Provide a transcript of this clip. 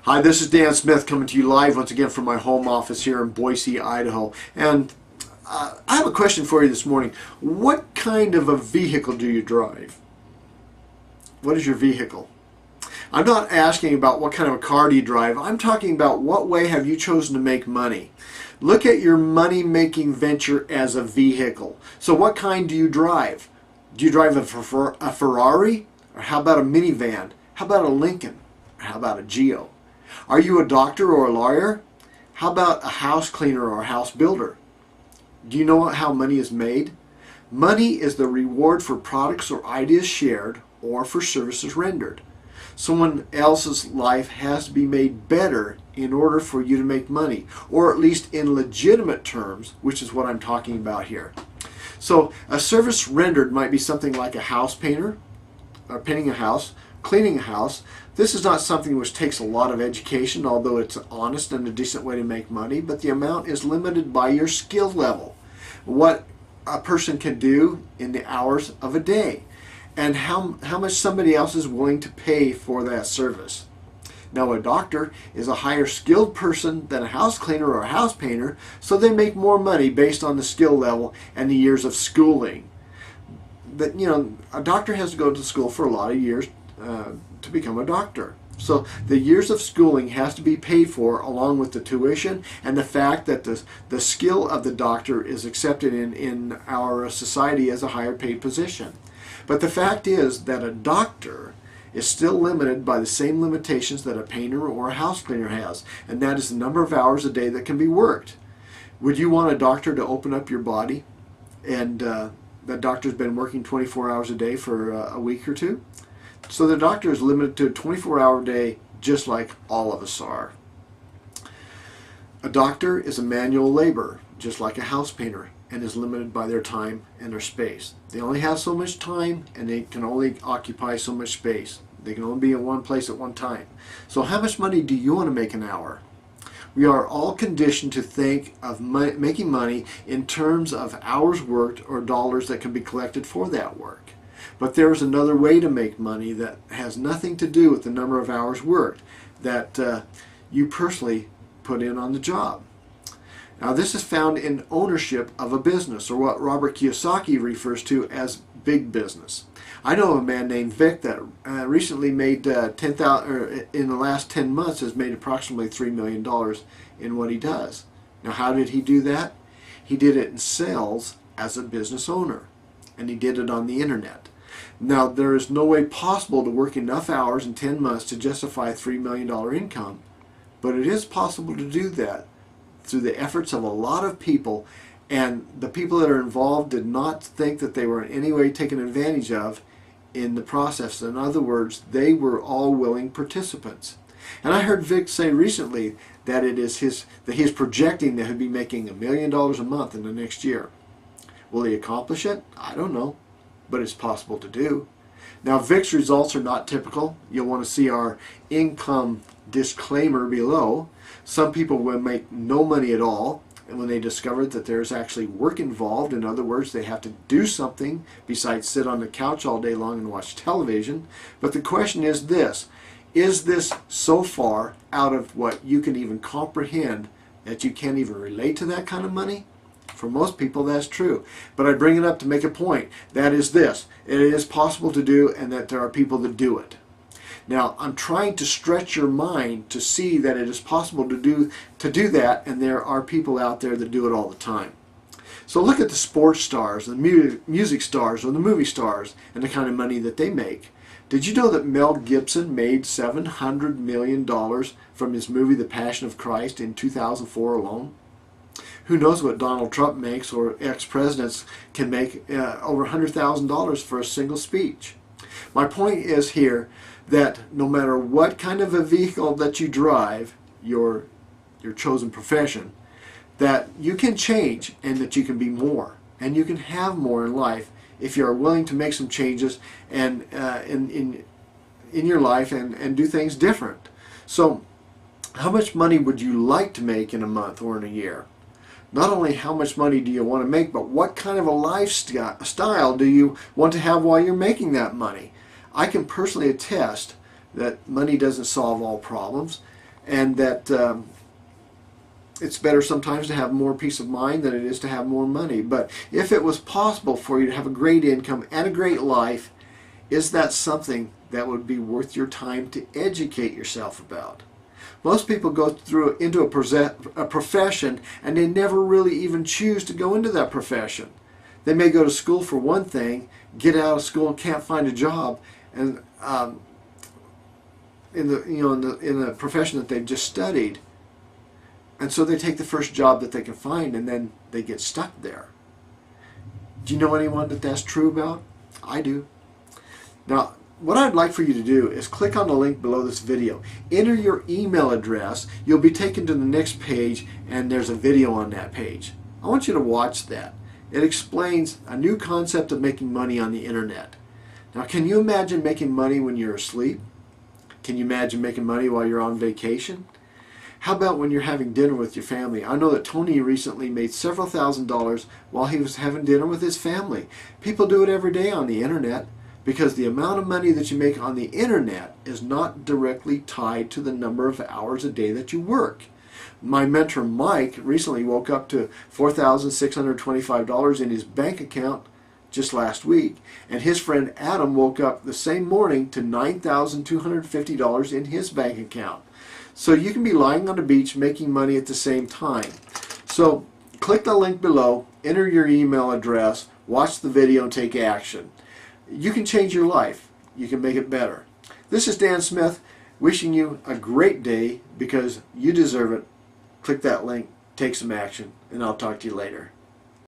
Hi, this is Dan Smith coming to you live once again from my home office here in Boise, Idaho. And I have a question for you this morning. What kind of a vehicle do you drive? What is your vehicle? I'm not asking about what kind of a car do you drive. I'm talking about what way have you chosen to make money. Look at your money-making venture as a vehicle. So what kind do you drive? Do you drive a Ferrari? Or how about a minivan? How about a Lincoln? Or how about a Geo? Are you a doctor or a lawyer? How about a house cleaner or a house builder? Do you know how money is made? Money is the reward for products or ideas shared or for services rendered. Someone else's life has to be made better in order for you to make money, or at least in legitimate terms, which is what I'm talking about here. So a service rendered might be something like a house painter, or painting a house, cleaning a house. This is not something which takes a lot of education, although it's honest and a decent way to make money, but the amount is limited by your skill level. What a person can do in the hours of a day, and how much somebody else is willing to pay for that service. Now, a doctor is a higher skilled person than a house cleaner or a house painter, so they make more money based on the skill level and the years of schooling. But, you know, a doctor has to go to school for a lot of years to become a doctor. So the years of schooling has to be paid for along with the tuition and the fact that the skill of the doctor is accepted in our society as a higher paid position. But the fact is that a doctor is still limited by the same limitations that a painter or a house cleaner has, and that is the number of hours a day that can be worked. Would you want a doctor to open up your body and that doctor's been working 24 hours a day for a week or two? So the doctor is limited to a 24-hour day just like all of us are. A doctor is a manual laborer just like a house painter and is limited by their time and their space. They only have so much time and they can only occupy so much space. They can only be in one place at one time. So how much money do you want to make an hour? We are all conditioned to think of making money in terms of hours worked or dollars that can be collected for that work. But there's another way to make money that has nothing to do with the number of hours worked that you personally put in on the job. Now, this is found in ownership of a business, or what Robert Kiyosaki refers to as big business. I know a man named Vic that recently made in the last 10 months has made approximately $3 million in what he does. Now, how did he do that? He did it in sales as a business owner, and he did it on the internet. Now, there is no way possible to work enough hours in 10 months to justify a $3 million income, but it is possible to do that through the efforts of a lot of people, and the people that are involved did not think that they were in any way taken advantage of in the process. In other words, they were all willing participants. And I heard Vic say recently that he's projecting that he'll be making $1 million a month in the next year. Will he accomplish it? I don't know, but it's possible to do. Now, Vic's results are not typical. You'll want to see our income disclaimer below. Some people will make no money at all, and when they discover that there's actually work involved, in other words, they have to do something besides sit on the couch all day long and watch television. But the question is this so far out of what you can even comprehend that you can't even relate to that kind of money? For most people, that's true. But I bring it up to make a point. That is this: it is possible to do, and that there are people that do it. Now, I'm trying to stretch your mind to see that it is possible to do that, and there are people out there that do it all the time. So look at the sports stars, the music stars, or the movie stars, and the kind of money that they make. Did you know that Mel Gibson made $700 million from his movie The Passion of Christ in 2004 alone? Who knows what Donald Trump makes, or ex-presidents can make over $100,000 for a single speech. My point is here that no matter what kind of a vehicle that you drive, your chosen profession, that you can change and that you can be more and you can have more in life if you are willing to make some changes and in your life and do things different. So how much money would you like to make in a month or in a year? Not only how much money do you want to make, but what kind of a lifestyle do you want to have while you're making that money? I can personally attest that money doesn't solve all problems. and that it's better sometimes to have more peace of mind than it is to have more money. But if it was possible for you to have a great income and a great life, is that something that would be worth your time to educate yourself about? Most people go through into a profession and they never really even choose to go into that profession. They may go to school for one thing, get out of school and can't find a job, and in the profession that they've just studied. And so they take the first job that they can find, and then they get stuck there. Do you know anyone that that's true about? I do. Now, what I'd like for you to do is click on the link below this video. Enter your email address. You'll be taken to the next page, and there's a video on that page. I want you to watch that. It explains a new concept of making money on the internet. Now, can you imagine making money when you're asleep? Can you imagine making money while you're on vacation? How about when you're having dinner with your family? I know that Tony recently made several $1,000s while he was having dinner with his family. People do it every day on the internet because the amount of money that you make on the internet is not directly tied to the number of hours a day that you work. My mentor Mike recently woke up to $4,625 in his bank account just last week, and his friend Adam woke up the same morning to $9,250 in his bank account. So you can be lying on the beach making money at the same time. So click the link below, enter your email address, watch the video and take action. You can change your life. You can make it better. This is Dan Smith wishing you a great day because you deserve it. Click that link, take some action, and I'll talk to you later.